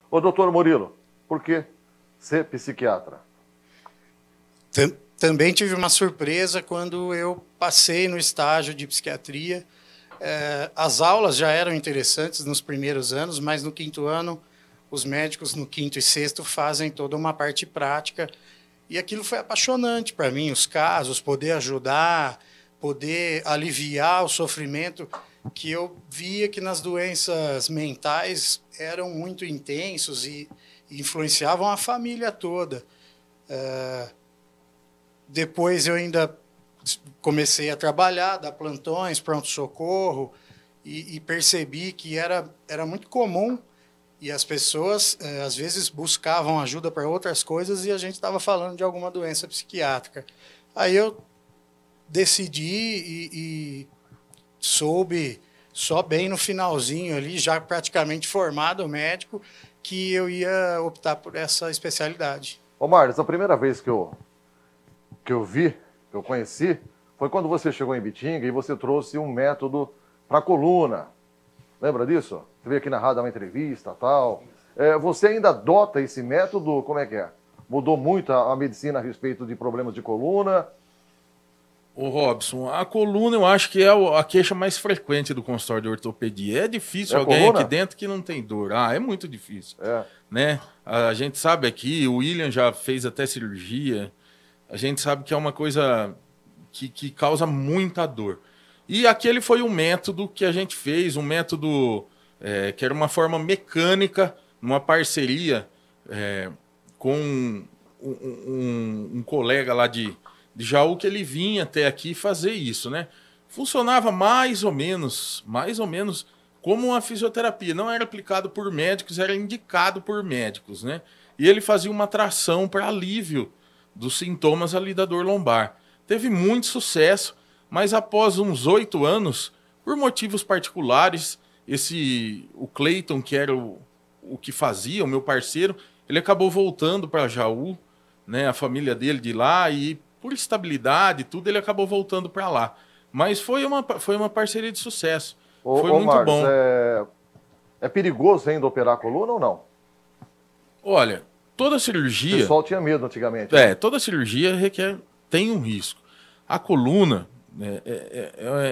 Ô, doutor Murilo, por que ser psiquiatra? Também tive uma surpresa quando eu passei no estágio de psiquiatria. As aulas já eram interessantes nos primeiros anos, mas no quinto ano, os médicos no quinto e sexto fazem toda uma parte prática. E aquilo foi apaixonante para mim, os casos, poder ajudar, poder aliviar o sofrimento que eu via que nas doenças mentais eram muito intensos e influenciavam a família toda. Depois eu ainda comecei a trabalhar, dar plantões, pronto-socorro, e percebi que era muito comum e as pessoas, às vezes, buscavam ajuda para outras coisas e a gente estava falando de alguma doença psiquiátrica. Aí eu decidi e soube só bem no finalzinho ali, já praticamente formado médico, que eu ia optar por essa especialidade. Ô, Marlos, a primeira vez que eu conheci, foi quando você chegou em Bitinga e você trouxe um método para coluna. Lembra disso? Você veio aqui na rádio dar uma entrevista e tal. Você ainda adota esse método? Como é que é? Mudou muito a medicina a respeito de problemas de coluna? Ô Robson, a coluna eu acho que é a queixa mais frequente do consultório de ortopedia. É difícil alguém coluna? aqui dentro que não tem dor. É muito difícil. É. Né? A gente sabe aqui, o William já fez até cirurgia. A gente sabe que é uma coisa que causa muita dor. E aquele foi um método que a gente fez, um método que era uma forma mecânica, numa parceria com um colega lá de Jaú, que ele vinha até aqui fazer isso, né? Funcionava mais ou menos como uma fisioterapia. Não era aplicado por médicos, era indicado por médicos, né? E ele fazia uma tração para alívio dos sintomas ali da dor lombar. Teve muito sucesso, mas após uns 8 anos, por motivos particulares, o Cleiton, que era o que fazia, o meu parceiro, ele acabou voltando para Jaú, né? A família dele de lá, e por estabilidade e tudo, ele acabou voltando para lá. Mas foi uma parceria de sucesso. Foi muito Marcos, bom. É perigoso ainda operar a coluna ou não? Olha, toda cirurgia... O pessoal tinha medo antigamente. Toda cirurgia tem um risco. A coluna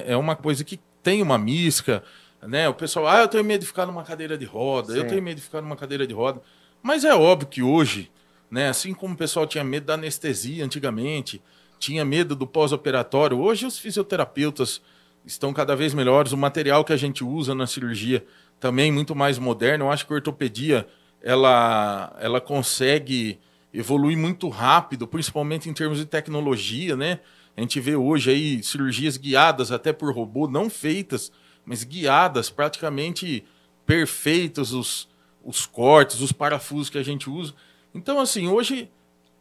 é uma coisa que tem uma mística, né? O pessoal, eu tenho medo de ficar numa cadeira de roda, eu tenho medo de ficar numa cadeira de roda. Mas é óbvio que hoje, né, assim como o pessoal tinha medo da anestesia antigamente, tinha medo do pós-operatório, hoje os fisioterapeutas estão cada vez melhores, o material que a gente usa na cirurgia também muito mais moderno. Eu acho que a ortopedia ela consegue evoluir muito rápido, principalmente em termos de tecnologia, né? A gente vê hoje aí cirurgias guiadas até por robô, não feitas, mas guiadas, praticamente perfeitos os cortes, os parafusos que a gente usa. Então, assim, hoje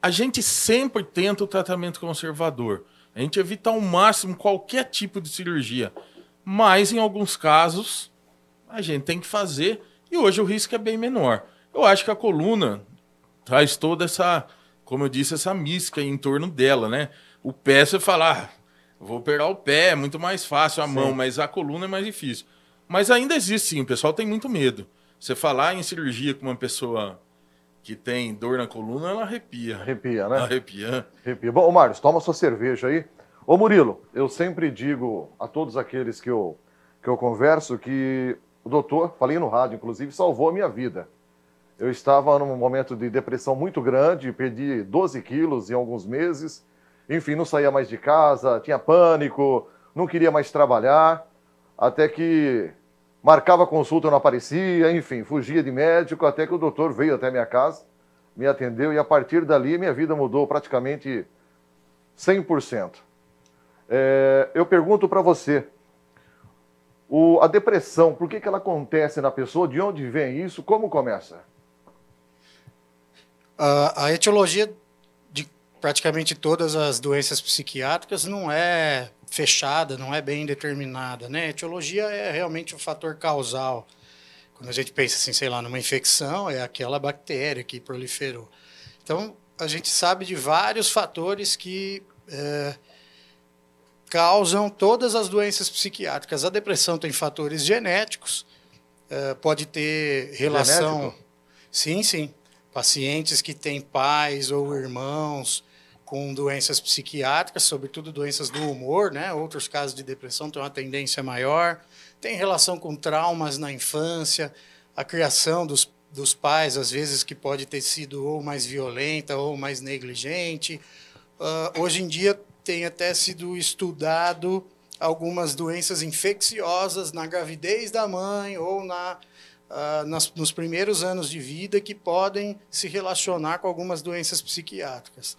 a gente sempre tenta o tratamento conservador. A gente evita ao máximo qualquer tipo de cirurgia. Mas, em alguns casos, a gente tem que fazer e hoje o risco é bem menor. Eu acho que a coluna traz toda essa, como eu disse, essa mística em torno dela, né? O pé, você fala, vou operar o pé, é muito mais fácil a mão, mas a coluna é mais difícil. Mas ainda existe, sim, o pessoal tem muito medo. Você falar em cirurgia com uma pessoa que tem dor na coluna, ela arrepia. Arrepia, né? Arrepia. Bom, Marcos, toma sua cerveja aí. Ô, Murilo, eu sempre digo a todos aqueles que eu converso que o doutor, falei no rádio, inclusive, salvou a minha vida. Eu estava num momento de depressão muito grande, perdi 12 quilos em alguns meses. Enfim, não saía mais de casa, tinha pânico, não queria mais trabalhar. Até que marcava consulta, não aparecia, enfim, fugia de médico, até que o doutor veio até minha casa, me atendeu e a partir dali minha vida mudou praticamente 100%. Eu pergunto para você, a depressão, por que ela acontece na pessoa? De onde vem isso? Como começa? A etiologia de praticamente todas as doenças psiquiátricas não é fechada, não é bem determinada, né? A etiologia é realmente um fator causal. Quando a gente pensa assim, sei lá, numa infecção, é aquela bactéria que proliferou. Então, a gente sabe de vários fatores que causam todas as doenças psiquiátricas. A depressão tem fatores genéticos, pode ter relação... Genético? Sim, sim. Pacientes que têm pais ou irmãos com doenças psiquiátricas, sobretudo doenças do humor, né? Outros casos de depressão têm uma tendência maior. Tem relação com traumas na infância, a criação dos pais, às vezes, que pode ter sido ou mais violenta ou mais negligente. Hoje em dia tem até sido estudado algumas doenças infecciosas na gravidez da mãe ou nos primeiros anos de vida que podem se relacionar com algumas doenças psiquiátricas.